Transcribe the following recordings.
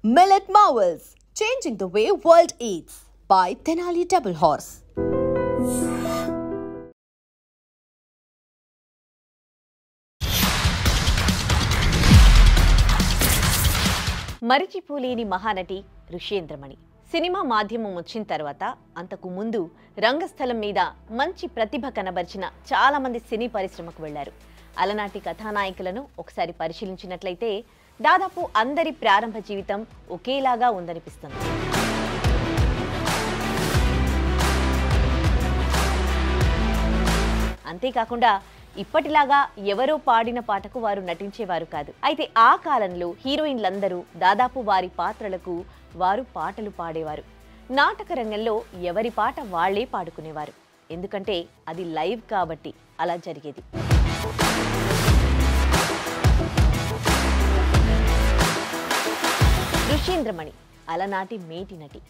Millet Marvels, changing the way world eats by Tenali Double Horse. మరిచిపోలేని మహానటి Rushendramani cinema మాధ్యమం వచ్చిన తర్వాత అంతకు ముందు రంగస్థలం మీద మంచి ప్రతిభ కనబర్చిన చాలా మంది సినీ పరిశ్రమకు వెళ్లారు. అలనాటి కథానాయకులను ఒకసారి పరిశీలించినట్లయితే దాదాపు అందరి ప్రారంభ జీవితం ఒకేలాగా ఉందనిపిస్తుంది. అంతేకాకుండా ఇప్పటిలాగా ఎవరో పాడిన పాటకు వారు నటించేవారు కాదు. అయితే ఆ కాలంలో హీరోయిన్లందరూ దాదాపు వారి పాత్రలకు వారు పాటలు పాడేవారు. నాటక రంగంలో ఎవరి పాట వాళ్లే పాడుకునేవారు. ఎందుకంటే అది లైవ్ కాబట్టి అలా జరిగేది. ఋషేంద్రమణి అలనాటి మేటి నటి.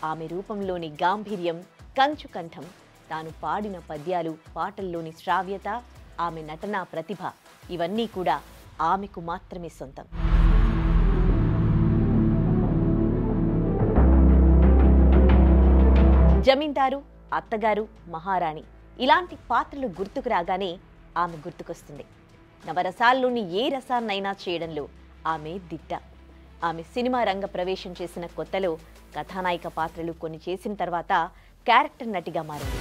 ఆమె రూపంలోని గాంభీర్యం, కంచు కంఠం, తాను పాడిన పద్యాలు, పాటల్లోని శ్రావ్యత, ఆమె నటనా ప్రతిభ ఇవన్నీ కూడా ఆమెకు మాత్రమే సొంతం. జమీందారు, అత్తగారు, మహారాణి ఇలాంటి పాత్రలు గుర్తుకు రాగానే ఆమె గుర్తుకొస్తుంది. నవరసాల్లోని ఏ రసాన్నైనా చేయడంలో ఆమె దిట్ట. ఆమె సినిమా రంగ ప్రవేశం చేసిన కొత్తలో కథానాయిక పాత్రలు కొన్ని చేసిన తర్వాత క్యారెక్టర్ నటిగా మారింది.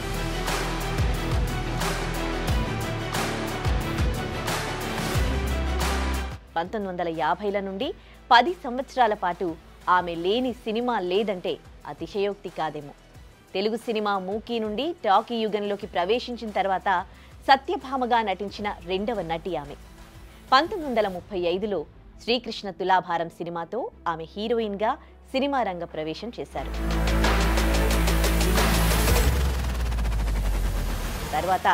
ల నుండి 10 సంవత్సరాల పాటు ఆమె లేని సినిమా లేదంటే అతిశయోక్తి కాదేమో. తెలుగు సినిమా మూకీ నుండి టాకీ యుగంలోకి ప్రవేశించిన తర్వాత సత్యభామగా నటించిన రెండవ నటి ఆమె. 1935లో శ్రీకృష్ణ తులాభారం సినిమాతో ఆమె హీరోయిన్గా సినిమా రంగ ప్రవేశం చేశారు. తర్వాత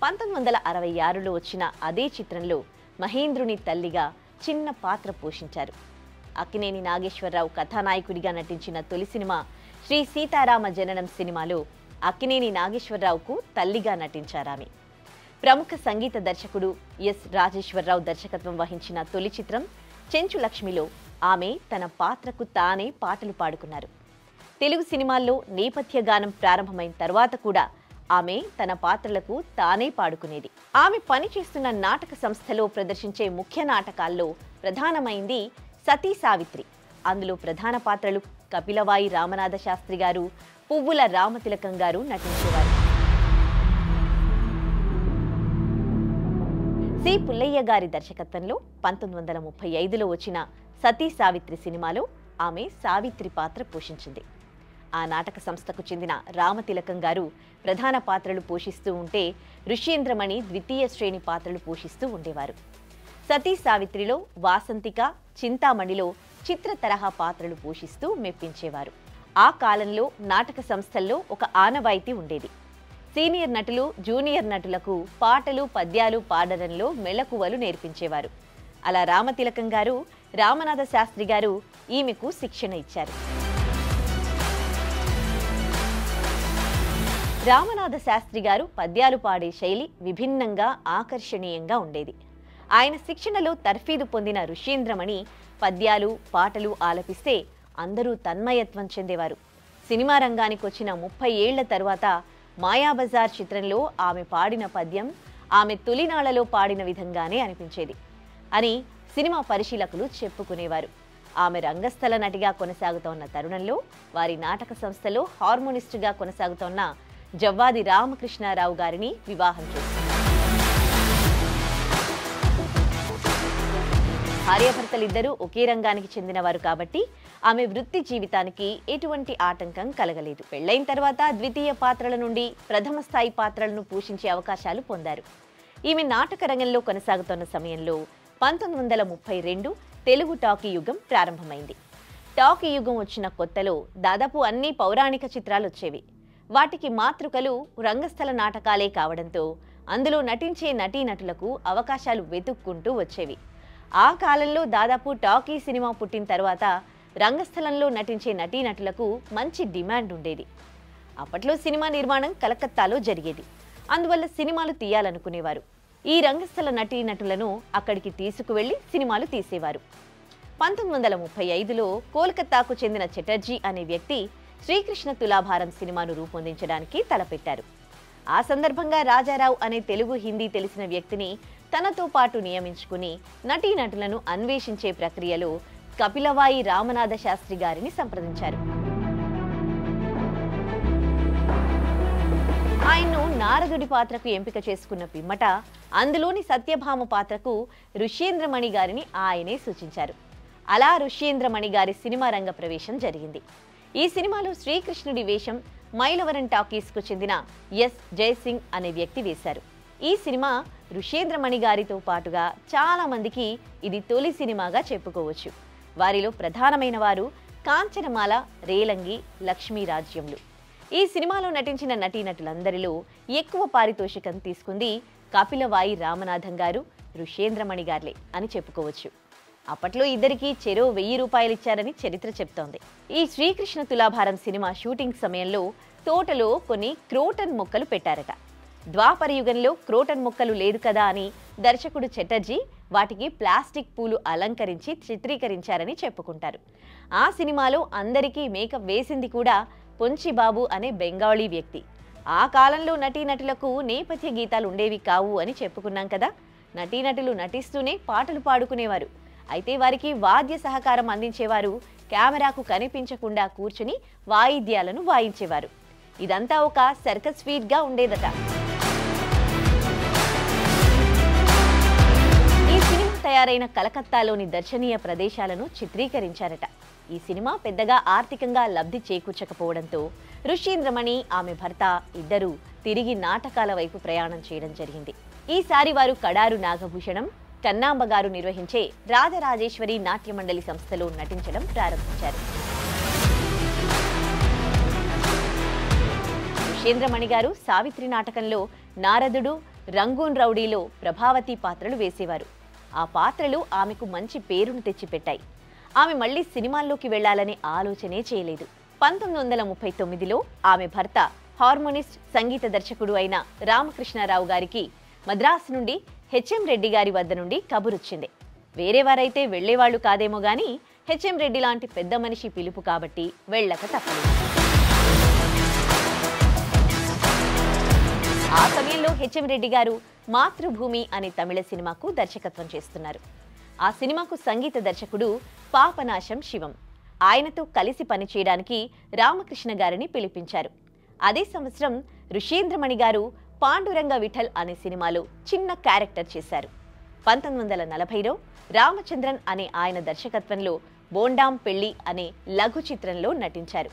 1966లో వచ్చిన అదే చిత్రంలో మహేంద్రుని తల్లిగా చిన్న పాత్ర పోషించారు. అక్కినేని నాగేశ్వరరావు కథానాయకుడిగా నటించిన తొలి సినిమా శ్రీ సీతారామ జననం సినిమాలో అక్కినేని నాగేశ్వరరావుకు తల్లిగా నటించారామె. ప్రముఖ సంగీత దర్శకుడు ఎస్ రాజేశ్వరరావు దర్శకత్వం వహించిన తొలి చిత్రం చెంచు లక్ష్మిలో ఆమె తన పాత్రకు తానే పాటలు పాడుకున్నారు. తెలుగు సినిమాల్లో నేపథ్య గానం ప్రారంభమైన తర్వాత కూడా ఆమె తన పాత్రలకు తానే పాడుకునేది. ఆమె పనిచేస్తున్న నాటక సంస్థలో ప్రదర్శించే ముఖ్య నాటకాల్లో ప్రధానమైంది సతీ సావిత్రి. అందులో ప్రధాన పాత్రలు కపిలవాయి రామనాథ శాస్త్రి గారు, పువ్వుల రామతిలకం గారు నటించేవారు. సి పుల్లయ్య గారి దర్శకత్వంలో 1935లో వచ్చిన సతీ సావిత్రి సినిమాలో ఆమె సావిత్రి పాత్ర పోషించింది. ఆ నాటక సంస్థకు చెందిన రామతిలకం గారు ప్రధాన పాత్రలు పోషిస్తూ ఉంటే ఋషేంద్రమణి ద్వితీయ శ్రేణి పాత్రలు పోషిస్తూ ఉండేవారు. సతీ సావిత్రిలో వాసంతిక, చింతామణిలో చిత్ర తరహా పాత్రలు పోషిస్తూ మెప్పించేవారు. ఆ కాలంలో నాటక సంస్థల్లో ఒక ఆనవాయితీ ఉండేది. సీనియర్ నటులు జూనియర్ నటులకు పాటలు పద్యాలు పాడడంలో మెళకువలు నేర్పించేవారు. అలా రామతిలకం గారు, రామనాథ శాస్త్రి గారు ఈమెకు శిక్షణ ఇచ్చారు. రామనాథ శాస్త్రి గారు పద్యాలు పాడే శైలి విభిన్నంగా ఆకర్షణీయంగా ఉండేది. ఆయన శిక్షణలో తర్ఫీదు పొందిన ఋషేంద్రమణి పద్యాలు పాటలు ఆలపిస్తే అందరూ తన్మయత్వం చెందేవారు. సినిమా రంగానికి వచ్చిన 30 ఏళ్ల తరువాత మాయాబజార్ చిత్రంలో ఆమె పాడిన పద్యం ఆమె తొలినాళ్లలో పాడిన విధంగానే అనిపించేది అని సినిమా పరిశీలకులు చెప్పుకునేవారు. ఆమె రంగస్థల నటిగా కొనసాగుతోన్న తరుణంలో వారి నాటక సంస్థలో హార్మోనిస్టుగా కొనసాగుతోన్న జవ్వాది రామకృష్ణారావు గారిని వివాహం చేశారు. భార్యాభర్తలిద్దరూ ఒకే రంగానికి చెందినవారు కాబట్టి ఆమె వృత్తి జీవితానికి ఎటువంటి ఆటంకం కలగలేదు. పెళ్లైన తర్వాత ద్వితీయ పాత్రల నుండి ప్రథమ స్థాయి పాత్రలను పోషించే అవకాశాలు పొందారు. ఈమె నాటక రంగంలో కొనసాగుతున్న సమయంలో 1932 తెలుగు టాకీ యుగం ప్రారంభమైంది. టాకీ యుగం వచ్చిన కొత్తలో దాదాపు అన్ని పౌరాణిక చిత్రాలు వచ్చేవి. వాటికి మాతృకలు రంగస్థల నాటకాలే కావడంతో అందులో నటించే నటీనటులకు అవకాశాలు వెతుక్కుంటూ వచ్చేవి. ఆ కాలంలో దాదాపు టాకీ సినిమా పుట్టిన తర్వాత రంగస్థలంలో నటించే నటీనటులకు మంచి డిమాండ్ ఉండేది. అప్పట్లో సినిమా నిర్మాణం కలకత్తాలో జరిగేది. అందువల్ల సినిమాలు తీయాలనుకునేవారు. ఈ రంగస్థల నటీనటులను అక్కడికి తీసుకువెళ్లి సినిమాలు తీసేవారు. 1935లో కోల్కతాకు చెందిన చటర్జీ అనే వ్యక్తి శ్రీకృష్ణ తులాభారం సినిమాను రూపొందించడానికి తలపెట్టారు. ఆ సందర్భంగా రాజారావు అనే తెలుగు హిందీ తెలిసిన వ్యక్తిని తనతో పాటు నియమించుకుని నటీనటులను అన్వేషించే ప్రక్రియలో కపిలవాయి రామనాథ శాస్త్రి గారిని సంప్రదించారు. ఆయన్ను నారదుడి పాత్రకు ఎంపిక చేసుకున్న పిమ్మట అందులోని సత్యభామ పాత్రకు ఋష్యేంద్రమణి గారిని ఆయనే సూచించారు. అలా ఋష్యేంద్రమణి గారి సినిమా రంగ ప్రవేశం జరిగింది. ఈ సినిమాలో శ్రీకృష్ణుడి వేషం మైలవరం టాకీస్కు చెందిన ఎస్ జయసింగ్ అనే వ్యక్తి వేశారు. ఈ సినిమా ఋష్యేంద్రమణి గారితో పాటుగా చాలా మందికి ఇది తొలి సినిమాగా చెప్పుకోవచ్చు. వారిలో ప్రధానమైన వారు కాంచనమాల, రేలంగి, లక్ష్మీరాజ్యములు. ఈ సినిమాలో నటించిన నటీనటులందరిలో ఎక్కువ పారితోషికం తీసుకుంది కపిలవాయి రామనాథం గారు, ఋష్యేంద్రమణి గారులే అని చెప్పుకోవచ్చు. అప్పట్లో ఇద్దరికి చెరో 1000 రూపాయలు ఇచ్చారని చరిత్ర చెప్తోంది. ఈ శ్రీకృష్ణ తులాభారం సినిమా షూటింగ్ సమయంలో తోటలో కొన్ని క్రోటన్ మొక్కలు పెట్టారట. ద్వాపర యుగంలో క్రోటన్ మొక్కలు లేదు కదా అని దర్శకుడు చటర్జీ వాటికి ప్లాస్టిక్ పూలు అలంకరించి చిత్రీకరించారని చెప్పుకుంటారు. ఆ సినిమాలో అందరికీ మేకప్ వేసింది కూడా పొంచిబాబు అనే బెంగాలీ వ్యక్తి. ఆ కాలంలో నటీనటులకు నేపథ్య గీతాలు ఉండేవి కావు అని చెప్పుకున్నాం కదా. నటీనటులు నటిస్తూనే పాటలు పాడుకునేవారు. అయితే వారికి వాద్య సహకారం అందించేవారు కెమెరాకు కనిపించకుండా కూర్చుని వాయిద్యాలను వాయించేవారు. ఇదంతా ఒక సర్కస్ ఫీట్ గా ఉండేదట. ఈ సినిమా తయారైన కలకత్తాలోని దర్శనీయ ప్రదేశాలను చిత్రీకరించారట. ఈ సినిమా పెద్దగా ఆర్థికంగా లబ్ధి చేకూర్చకపోవడంతో ఋష్యేంద్రమణి, ఆమె భర్త ఇద్దరూ తిరిగి నాటకాల వైపు ప్రయాణం చేయడం జరిగింది. ఈసారి వారు కడారు నాగభూషణం, కన్నాంబ గారు నిర్వహించే రాజరాజేశ్వరి నాట్య మండలి సంస్థలో నటించడం ప్రారంభించారు. ఋష్యేంద్రమణి గారు సావిత్రి నాటకంలో నారదుడు, రంగూన్ రౌడీలో ప్రభావతి పాత్రలు వేసేవారు. ఆ పాత్రలు ఆమెకు మంచి పేరును తెచ్చిపెట్టాయి. ఆమె మళ్లీ సినిమాల్లోకి వెళ్లాలనే ఆలోచనే చేయలేదు. 1939లో ఆమె భర్త హార్మోనిస్ట్, సంగీత దర్శకుడు అయిన రామకృష్ణారావు గారికి మద్రాసు నుండి హెచ్ఎం రెడ్డి గారి వద్ద నుండి కబురొచ్చింది. వేరేవారైతే వెళ్లేవాళ్లు కాదేమో గాని హెచ్ఎం రెడ్డి లాంటి పెద్ద మనిషి పిలుపు కాబట్టి వెళ్లక తప్పలేదు. ఆ సమయంలో హెచ్ఎం రెడ్డి గారు మాతృభూమి అనే తమిళ సినిమాకు దర్శకత్వం చేస్తున్నారు. ఆ సినిమాకు సంగీత దర్శకుడు పాపనాశం శివం. ఆయనతో కలిసి పనిచేయడానికి రామకృష్ణ గారిని పిలిపించారు. అదే సంవత్సరం ఋష్యేంద్రమణి గారు పాండురంగ విఠల్ అనే సినిమాలో చిన్న క్యారెక్టర్ చేశారు. 1940లో రామచంద్రన్ అనే ఆయన దర్శకత్వంలో బోండాం పెళ్లి అనే లఘు చిత్రంలో నటించారు.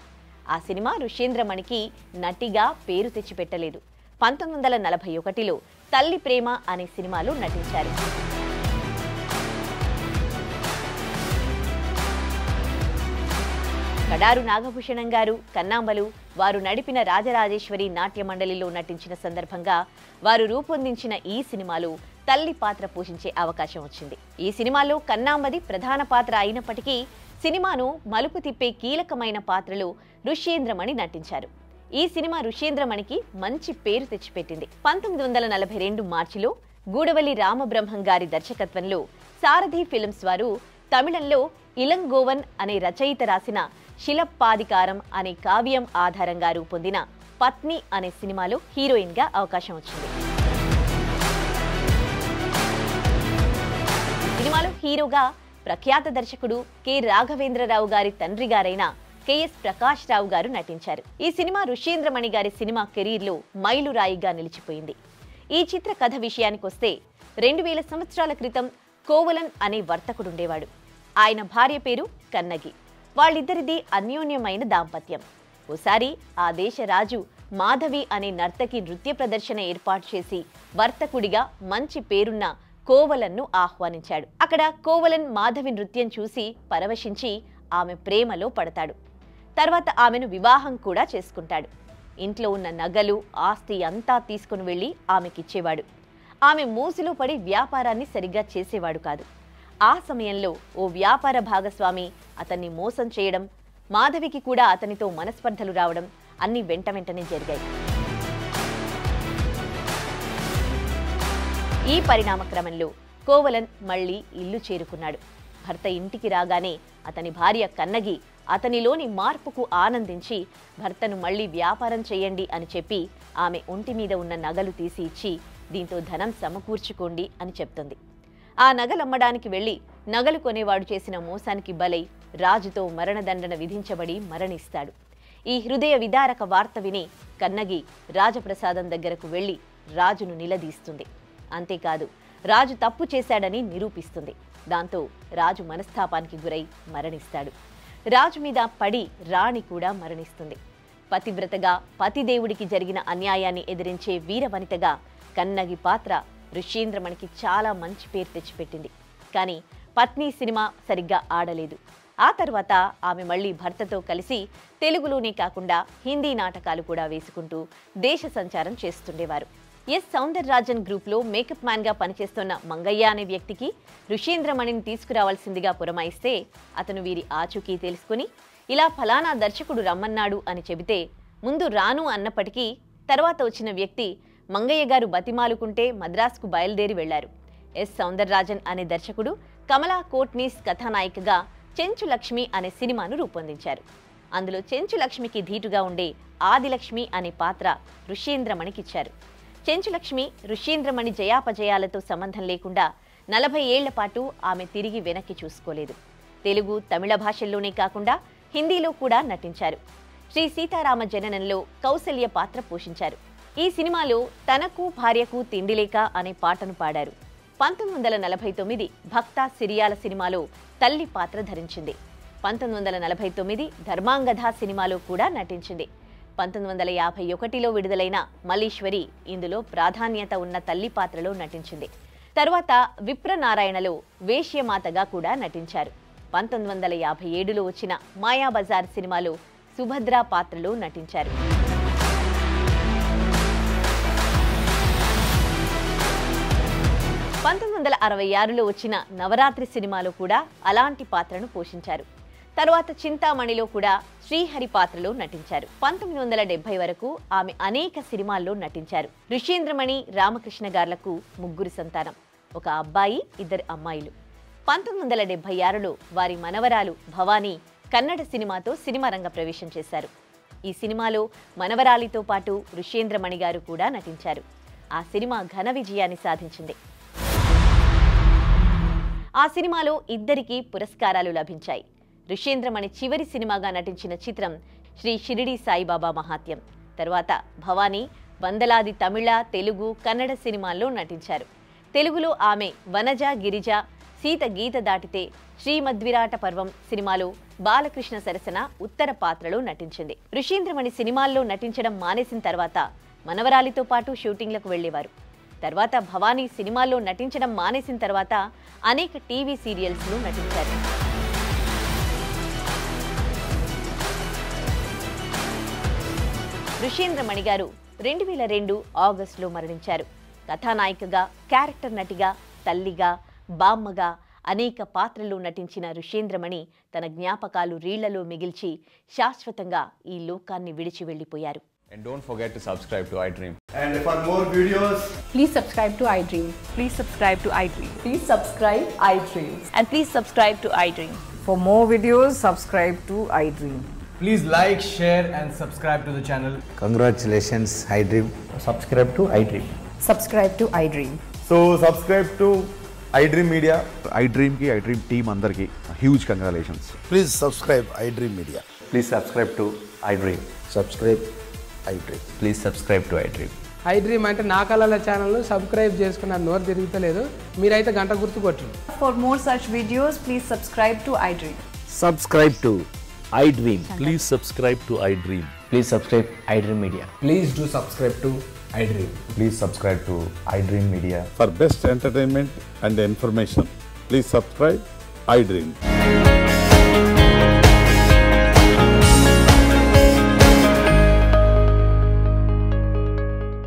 ఆ సినిమా ఋష్యేంద్రమణికి నటిగా పేరు తెచ్చిపెట్టలేదు. 1941లో తల్లి ప్రేమ అనే సినిమాలో నటించారు. కడారు నాగభూషణం గారు, కన్నాంబలు వారు నడిపిన రాజరాజేశ్వరి నాట్య మండలిలో నటించిన సందర్భంగా వారు రూపొందించిన ఈ సినిమాలో తల్లి పాత్ర పోషించే అవకాశం వచ్చింది. ఈ సినిమాలో కన్నాంబది ప్రధాన పాత్ర అయినప్పటికీ సినిమాను మలుపు తిప్పే కీలకమైన పాత్రలో ఋష్యేంద్రమణి నటించారు. ఈ సినిమా ఋష్యేంద్రమణికి మంచి పేరు తెచ్చిపెట్టింది. 1942 మార్చిలో గూడవల్లి రామబ్రహ్మం గారి దర్శకత్వంలో సారథి ఫిల్మ్స్ వారు తమిళంలో ఇలంగోవన్ అనే రచయిత రాసిన శిలప్పాదికారం అనే కావ్యం ఆధారంగా రూపొందిన పత్ని అనే సినిమాలో హీరోయిన్ గా అవకాశం వచ్చింది. సినిమాలో హీరోగా ప్రఖ్యాత దర్శకుడు కె రాఘవేంద్రరావు గారి తండ్రి గారైన కెఎస్ ప్రకాష్ రావు గారు నటించారు. ఈ సినిమా ఋష్యేంద్రమణి గారి సినిమా కెరీర్లో మైలురాయిగా నిలిచిపోయింది. ఈ చిత్ర కథ విషయానికొస్తే 2000 సంవత్సరాల క్రితం కోవలన్ అనే వర్తకుడుండేవాడు. ఆయన భార్య పేరు కన్నగి. వాళ్ళిద్దరిది అన్యోన్యమైన దాంపత్యం. ఓసారి ఆ దేశ రాజు మాధవి అనే నర్తకి నృత్య ప్రదర్శన ఏర్పాటు చేసి వర్తకుడిగా మంచి పేరున్న కోవలన్ను ఆహ్వానించాడు. అక్కడ కోవలన్ మాధవి నృత్యం చూసి పరవశించి ఆమె ప్రేమలో పడతాడు. తర్వాత ఆమెను వివాహం కూడా చేసుకుంటాడు. ఇంట్లో ఉన్న నగలు, ఆస్తి అంతా తీసుకుని వెళ్లి ఆమెకిచ్చేవాడు. ఆమె మోసులో పడి వ్యాపారాన్ని సరిగ్గా చేసేవాడు కాదు. ఆ సమయంలో ఓ వ్యాపార భాగస్వామి అతన్ని మోసం చేయడం, మాధవికి కూడా అతనితో మనస్పర్ధలు రావడం అన్ని వెంటనే జరిగాయి. ఈ పరిణామ క్రమంలో కోవలన్ మళ్లీ ఇల్లు చేరుకున్నాడు. భర్త ఇంటికి రాగానే అతని భార్య కన్నగి అతనిలోని మార్పుకు ఆనందించి భర్తను మళ్లీ వ్యాపారం చేయండి అని చెప్పి ఆమె ఒంటి మీద ఉన్న నగలు తీసి ఇచ్చి దీంతో ధనం సమకూర్చుకోండి అని చెప్తుంది. ఆ నగలమ్మడానికి వెళ్లి నగలు కొనేవాడు చేసిన మోసానికి బలై రాజుతో మరణదండన విధించబడి మరణిస్తాడు. ఈ హృదయ విదారక వార్త విని కన్నగి రాజప్రసాదం దగ్గరకు వెళ్లి రాజును నిలదీస్తుంది. అంతేకాదు రాజు తప్పు చేశాడని నిరూపిస్తుంది. దాంతో రాజు మనస్తాపానికి గురై మరణిస్తాడు. రాజు మీద పడి రాణి కూడా మరణిస్తుంది. పతివ్రతగా పతిదేవుడికి జరిగిన అన్యాయాన్ని ఎదిరించే వీరవనితగా కన్నగి పాత్ర ఋష్యేంద్రమణికి చాలా మంచి పేరు తెచ్చిపెట్టింది. కానీ పత్ని సినిమా సరిగ్గా ఆడలేదు. ఆ తర్వాత ఆమె మళ్లీ భర్తతో కలిసి తెలుగులోనే కాకుండా హిందీ నాటకాలు కూడా వేసుకుంటూ దేశ సంచారం చేస్తుండేవారు. ఎస్ సౌందరరాజన్ గ్రూప్లో మేకప్ మ్యాన్గా పనిచేస్తున్న మంగయ్య అనే వ్యక్తికి ఋష్యేంద్రమణిని తీసుకురావాల్సిందిగా పురమాయిస్తే అతను వీరి ఆచూకీ తెలుసుకుని ఇలా ఫలానా దర్శకుడు రమ్మన్నాడు అని చెబితే ముందు రాను అన్నప్పటికీ తర్వాత వచ్చిన వ్యక్తి మంగయ్య గారు బతిమాలుకుంటే మద్రాసుకు బయలుదేరి వెళ్లారు. ఎస్ సౌందరరాజన్ అనే దర్శకుడు కమలా కోట్నీస్ కథానాయికగా చెంచు లక్ష్మి అనే సినిమాను రూపొందించారు. అందులో చెంచు లక్ష్మికి ధీటుగా ఉండే ఆదిలక్ష్మి అనే పాత్ర ఋష్యేంద్రమణికిచ్చారు. చెంచు లక్ష్మి ఋష్యేంద్రమణి జయాపజయాలతో సంబంధం లేకుండా 40 ఏళ్ల పాటు ఆమె తిరిగి వెనక్కి చూసుకోలేదు. తెలుగు, తమిళ భాషల్లోనే కాకుండా హిందీలో కూడా నటించారు. శ్రీ సీతారామ జననంలో కౌసల్య పాత్ర పోషించారు. ఈ సినిమాలో తనకు భార్యకు తిండిలేక అనే పాటను పాడారు. 1949 భక్త సిరియాల సినిమాలో తల్లి పాత్ర ధరించింది. 1949 ధర్మాంగధ సినిమాలో కూడా నటించింది. 1951లో విడుదలైన మల్లీశ్వరి ఇందులో ప్రాధాన్యత ఉన్న తల్లి పాత్రలో నటించింది. తరువాత విప్రనారాయణలో వేశ్యమాతగా కూడా నటించారు. 1957లో వచ్చిన మాయాబజార్ సినిమాలో సుభద్ర పాత్రలో నటించారు. 1966లో వచ్చిన నవరాత్రి సినిమాలో కూడా అలాంటి పాత్రను పోషించారు. తర్వాత చింతామణిలో కూడా శ్రీహరి పాత్రలో నటించారు. 1970 వరకు ఆమె అనేక సినిమాల్లో నటించారు. ఋష్యేంద్రమణి, రామకృష్ణ గార్లకు 3 సంతానం, ఒక అబ్బాయి, 2 అమ్మాయిలు. 1976లో వారి మనవరాలు భవానీ కన్నడ సినిమాతో సినిమా రంగ ప్రవేశం చేశారు. ఈ సినిమాలో మనవరాలితో పాటు ఋష్యేంద్రమణి గారు కూడా నటించారు. ఆ సినిమా ఘన విజయాన్ని సాధించింది. ఆ సినిమాలో ఇద్దరికీ పురస్కారాలు లభించాయి. ఋష్యేంద్రమణి చివరి సినిమాగా నటించిన చిత్రం శ్రీ షిరిడి సాయిబాబా మహాత్యం. తర్వాత భవానీ వందలాది తమిళ, తెలుగు, కన్నడ సినిమాల్లో నటించారు. తెలుగులో ఆమె వనజ, గిరిజ, సీత గీత దాటితే, శ్రీమద్విరాట పర్వం సినిమాలో బాలకృష్ణ సరసన ఉత్తర పాత్రలో నటించింది. ఋష్యేంద్రమణి సినిమాల్లో నటించడం మానేసిన తర్వాత మనవరాలితో పాటు షూటింగ్లకు వెళ్లేవారు. తర్వాత భవానీ సినిమాల్లో నటించడం మానేసిన తర్వాత అనేక టీవీ సీరియల్స్లో నటించారు. ఋష్యేంద్రమణి గారు 2002 ఆగస్టులో మరణించారు. కథానాయికగా, క్యారెక్టర్ నటిగా, తల్లిగా, బామ్మగా అనేక పాత్రల్లో నటించిన ఋష్యేంద్రమణి తన జ్ఞాపకాలు రీళ్లలో మిగిల్చి శాశ్వతంగా ఈ లోకాన్ని విడిచి వెళ్లిపోయారు. And don't forget to subscribe to iDream. And for more videos, please subscribe to iDream. Please subscribe to iDream. Please subscribe iDream. And please subscribe to iDream. For more videos, subscribe to iDream. please like, share and subscribe to the channel. Congratulations, iDream. Subscribe to iDream. Subscribe to iDream. So subscribe to iDream Media. iDream team andarki huge congratulations. Please subscribe iDream Media. Please subscribe to iDream. Subscribe iDream. Please subscribe to iDream. iDream అంటే నా కళల ఛానల్ను subscribe చేసుకున్న నోరు తిరుగుతలేదు, మీరైతే గంట గుర్తు కొట్టండి. For more such videos, please subscribe to iDream. Subscribe to iDream. Please subscribe to iDream. Please subscribe iDream Media. Please do subscribe to iDream. Please subscribe to iDream Media. For best entertainment and information, please subscribe iDream.